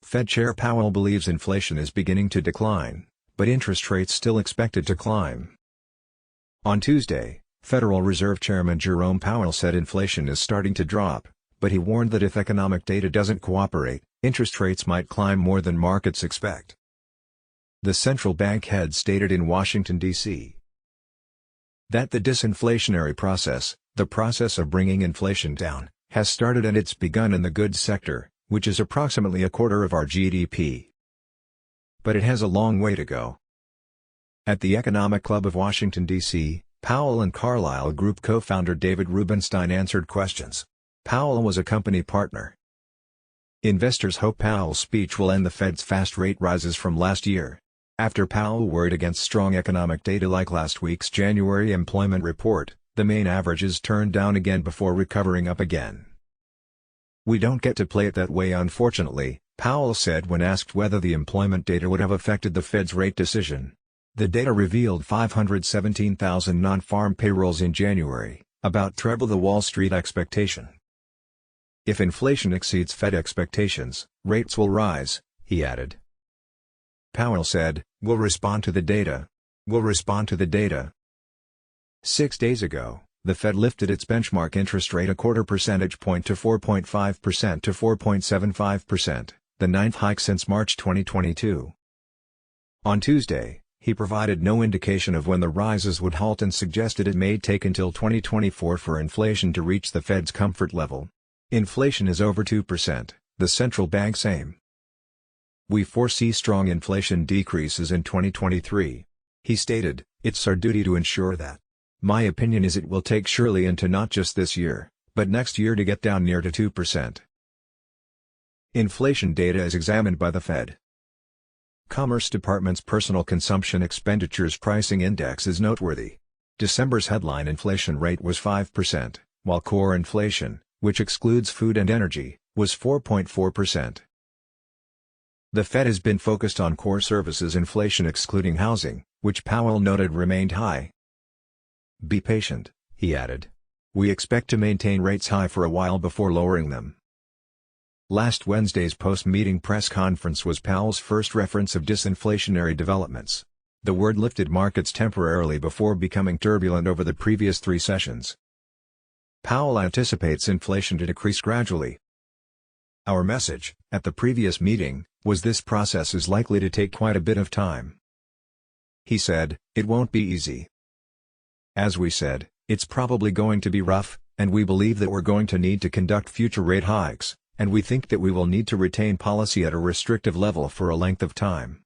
Fed Chair Powell believes inflation is beginning to decline, but interest rates still expected to climb. On Tuesday, Federal Reserve Chairman Jerome Powell said inflation is starting to drop, but he warned that if economic data doesn't cooperate, interest rates might climb more than markets expect. The central bank head stated in Washington, D.C., that the disinflationary process, the process of bringing inflation down, has started and it's begun in the goods sector, which is approximately a quarter of our GDP. But it has a long way to go. At the Economic Club of Washington, D.C., Powell and Carlyle Group co-founder David Rubenstein answered questions. Powell was a company partner. Investors hope Powell's speech will end the Fed's fast rate rises from last year. After Powell worried against strong economic data like last week's January employment report, the main averages turned down again before recovering up again. "We don't get to play it that way, unfortunately," Powell said when asked whether the employment data would have affected the Fed's rate decision. The data revealed 517,000 non-farm payrolls in January, about treble the Wall Street expectation. "If inflation exceeds Fed expectations, rates will rise," he added. Powell said, "We'll respond to the data. We'll respond to the data." 6 days ago, the Fed lifted its benchmark interest rate a quarter percentage point to 4.5% to 4.75%, the ninth hike since March 2022. On Tuesday, he provided no indication of when the rises would halt and suggested it may take until 2024 for inflation to reach the Fed's comfort level. Inflation is over 2%, the central bank's aim. "We foresee strong inflation decreases in 2023. He stated, "It's our duty to ensure that. My opinion is it will take surely into not just this year, but next year to get down near to 2%. Inflation data is examined by the Fed. Commerce Department's Personal Consumption Expenditures Pricing Index is noteworthy. December's headline inflation rate was 5%, while core inflation, which excludes food and energy, was 4.4%. The Fed has been focused on core services inflation excluding housing, which Powell noted remained high. "Be patient," he added. "We expect to maintain rates high for a while before lowering them." Last Wednesday's post-meeting press conference was Powell's first reference of disinflationary developments. The word lifted markets temporarily before becoming turbulent over the previous 3 sessions. Powell anticipates inflation to decrease gradually. "Our message, at the previous meeting, was this process is likely to take quite a bit of time," he said. "It won't be easy. As we said, it's probably going to be rough, and we believe that we're going to need to conduct future rate hikes, and we think that we will need to retain policy at a restrictive level for a length of time."